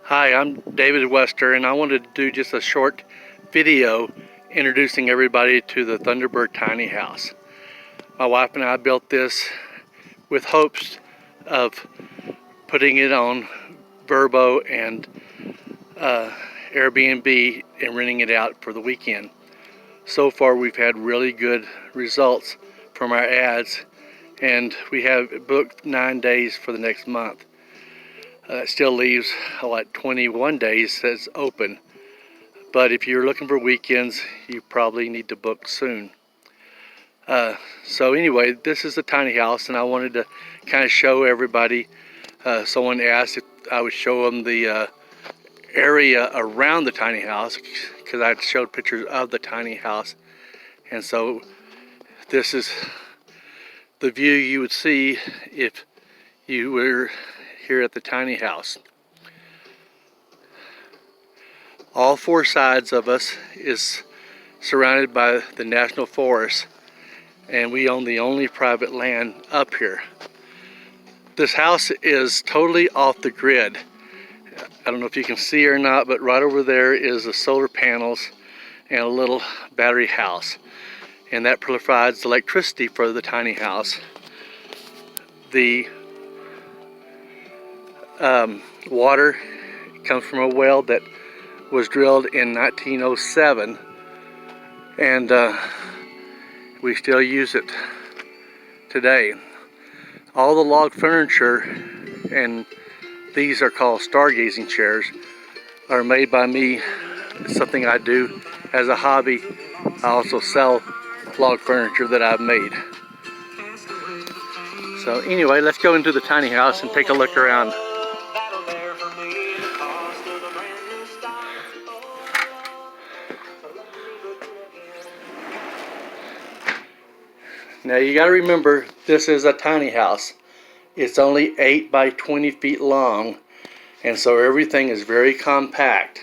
Hi, I'm David Wester, and I wanted to do just a short video introducing everybody to the Thunderbird tiny house. My wife and I built this with hopes of putting it on Verbo and Airbnb and renting it out for the weekend. So far we've had really good results from our ads, and we have booked 9 days for the next month. That still leaves like 21 days that's open. But if you're looking for weekends, you probably need to book soon. So anyway, this is a tiny house, and I wanted to kind of show everybody. Someone asked if I would show them the area around the tiny house, because I showed pictures of the tiny house. And so this is the view you would see if you were here at the tiny house. All four sides of us is surrounded by the national forest, and we own the only private land up here. This house is totally off the grid. I don't know if you can see or not, but right over there is the solar panels and a little battery house, and that provides electricity for the tiny house. The water comes from a well that was drilled in 1907, and we still use it today. All the log furniture, and these are called stargazing chairs, are made by me. It's something I do as a hobby. I also sell log furniture that I've made. So anyway, let's go into the tiny house and take a look around. Now you got to remember, this is a tiny house. It's only 8 by 20 feet long, and so everything is very compact.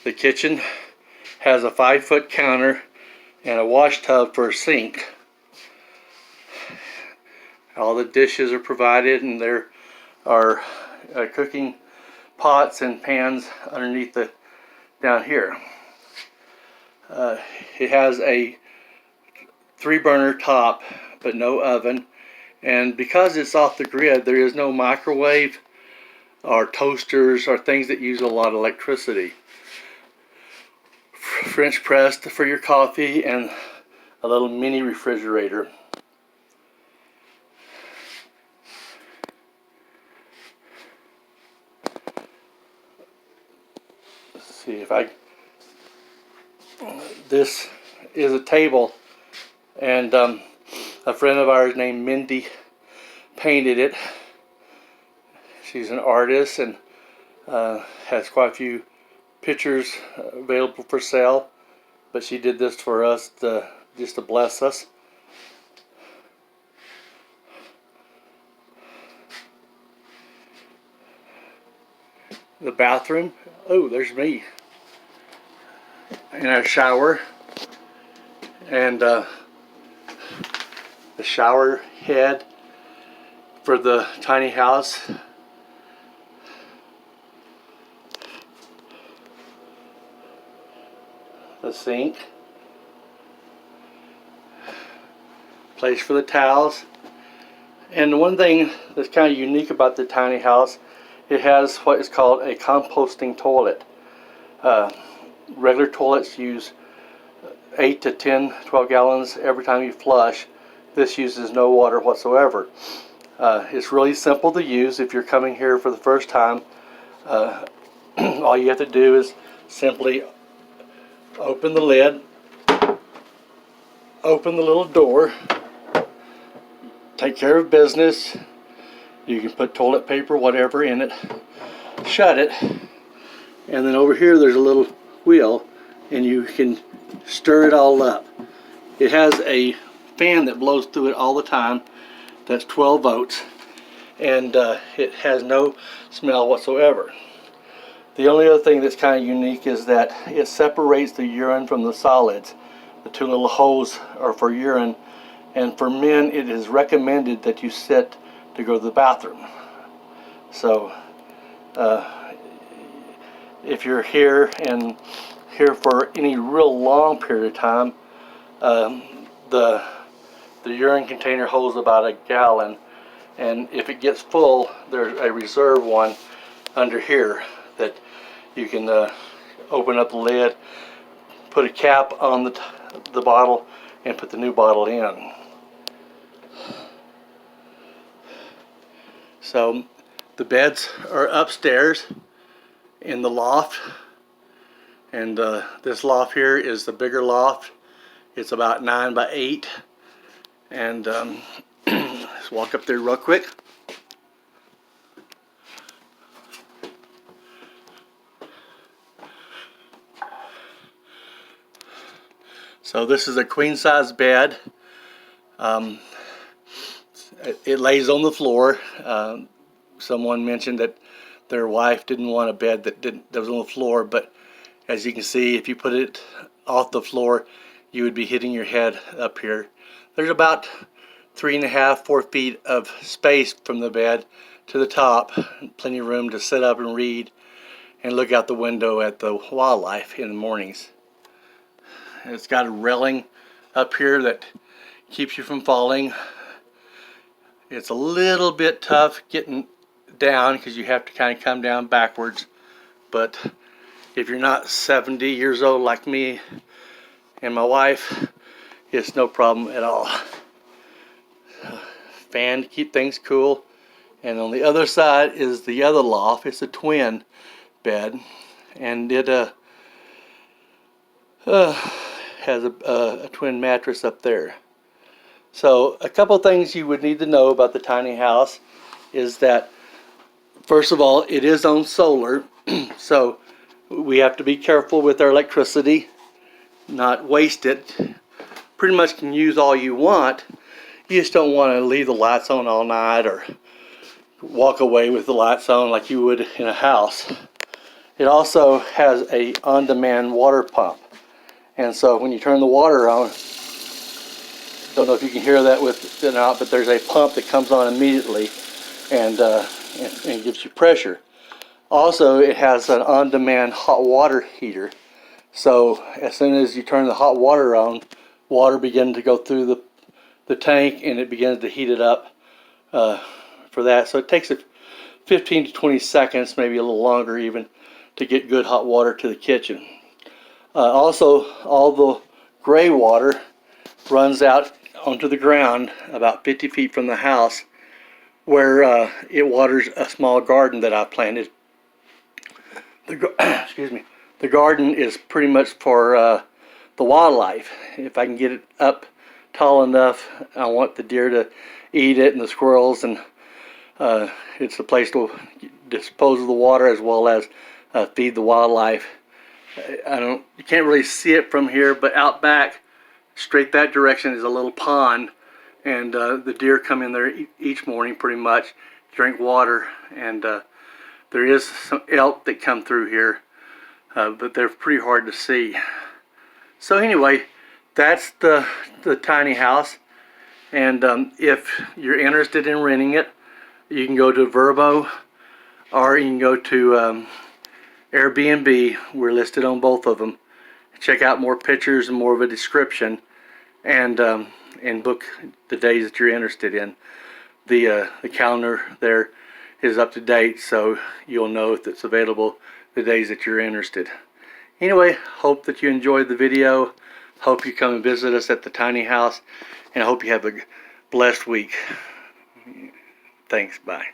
The kitchen has a 5-foot counter and a wash tub for a sink. All the dishes are provided, and there are cooking pots and pans underneath down here. It has a 3-burner top, but no oven, and because it's off the grid, there is no microwave or toasters or things that use a lot of electricity. French press for your coffee, and a little mini refrigerator. Let's see if this is a table, and a friend of ours named Mindy painted it. She's an artist and has quite a few pictures available for sale, but she did this for us just to bless us. The bathroom, oh, there's me, and our shower, and the shower head for the tiny house. The sink, place for the towels, and the one thing that's kind of unique about the tiny house, it has what is called a composting toilet. Regular toilets use 8 to 10, 12 gallons every time you flush. This uses no water whatsoever. It's really simple to use if you're coming here for the first time. All you have to do is simply open the lid, open the little door, take care of business. You can put toilet paper, whatever, in it, shut it, and then over here there's a little wheel, and you can stir it all up. It has a fan that blows through it all the time. That's 12 volts, and it has no smell whatsoever. The only other thing that's kind of unique is that it separates the urine from the solids. The 2 little holes are for urine, and for men it is recommended that you sit to go to the bathroom. So if you're here and here for any real long period of time, the urine container holds about a gallon, and if it gets full, there's a reserve one under here that you can open up the lid, put a cap on the bottle, and put the new bottle in. So the beds are upstairs in the loft, and this loft here is the bigger loft. It's about 9 by 8, and let's walk up there real quick. So this is a queen size bed. It lays on the floor. Someone mentioned that their wife didn't want a bed that was on the floor, but as you can see, if you put it off the floor, you would be hitting your head up here. There's about 3.5, 4 feet of space from the bed to the top. Plenty of room to sit up and read and look out the window at the wildlife in the mornings. It's got a railing up here that keeps you from falling. It's a little bit tough getting down because you have to kind of come down backwards, but if you're not 70 years old like me and my wife, it's no problem at all. Fan to keep things cool, and on the other side is the other loft. It's a twin bed, and it has a twin mattress up there. So a couple things you would need to know about the tiny house is that, first of all, it is on solar, so we have to be careful with our electricity, not waste it. Pretty much can use all you want. You just don't want to leave the lights on all night or walk away with the lights on like you would in a house. It also has a on-demand water pump, and so when you turn the water on, don't know if you can hear that with it out, but there's a pump that comes on immediately and gives you pressure. Also, it has an on-demand hot water heater. So as soon as you turn the hot water on, water begins to go through the tank, and it begins to heat it up for that. So it takes 15 to 20 seconds, maybe a little longer even, to get good hot water to the kitchen. Also, all the gray water runs out onto the ground about 50 feet from the house, where it waters a small garden that I planted. Excuse me. The garden is pretty much for the wildlife. If I can get it up tall enough, I want the deer to eat it and the squirrels, and it's a place to dispose of the water as well as feed the wildlife. You can't really see it from here, but out back, straight that direction, is a little pond, and the deer come in there each morning pretty much, drink water, and there is some elk that come through here, but they're pretty hard to see. So anyway, that's the tiny house, and if you're interested in renting it, you can go to Verbo, or you can go to Airbnb. We're listed on both of them. Check out more pictures and more of a description, and book the days that you're interested in. The calendar there is up to date, so you'll know if it's available the days that you're interested. Anyway, hope that you enjoyed the video. Hope you come and visit us at the tiny house, and I hope you have a blessed week. Thanks. Bye.